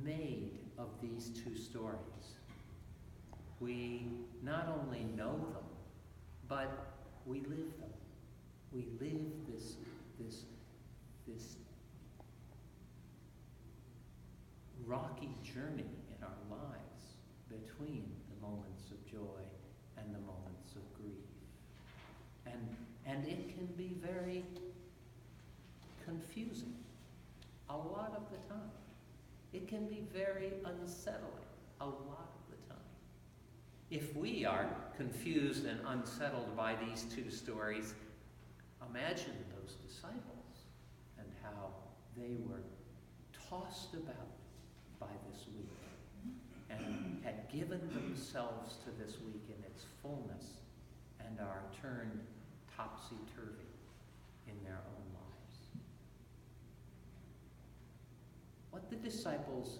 made of these two stories. We not only know them, but we live them. We live this rocky journey in our lives between the moments of joy and the moments of grief. And it can be very confusing a lot of the time. It can be very unsettling a lot of the time. If we are confused and unsettled by these two stories, imagine those disciples and how they were tossed about by this week and had given themselves to this week in its fullness and are turned topsy-turvy in their own lives. What the disciples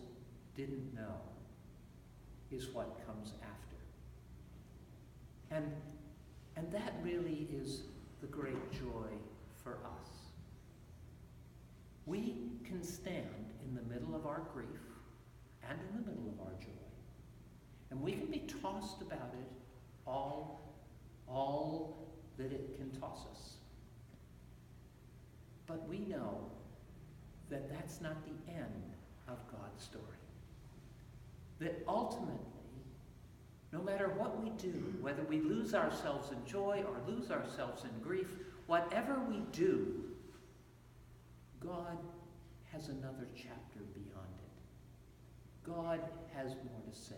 didn't know is what comes after. And that really is the great joy for us. We can stand in the middle of our grief and in the middle of our joy. And we can be tossed about it all that it can toss us. But we know that that's not the end of God's story. That ultimately, no matter what we do, whether we lose ourselves in joy or lose ourselves in grief, whatever we do, God has another chapter beyond it. God has more to say.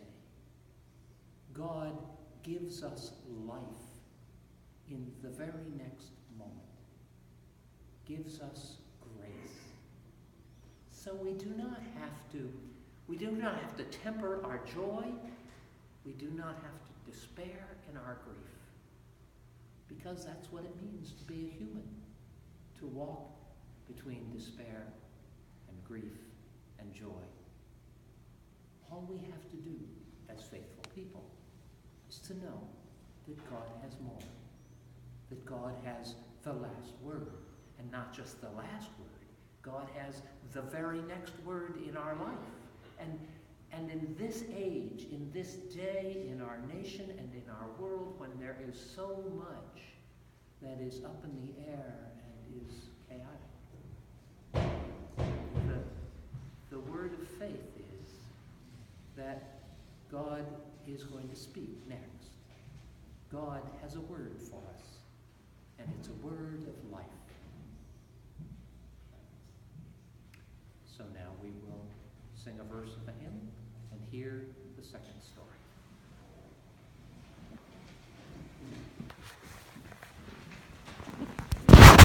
God gives us life in the very next moment. Gives us grace. So we do not have to temper our joy. We do not have to despair in our grief. Because that's what it means to be a human. To walk between despair and grief and joy. All we have to do as faithful people is to know that God has more. That God has the last word. And not just the last word. God has the very next word in our life. And in this age, in this day, in our nation and in our world, when there is so much that is up in the air and is chaotic, the word of faith is that God is going to speak next. God has a word for us, and it's a word of life. So now we will sing a verse of a hymn and hear the second story.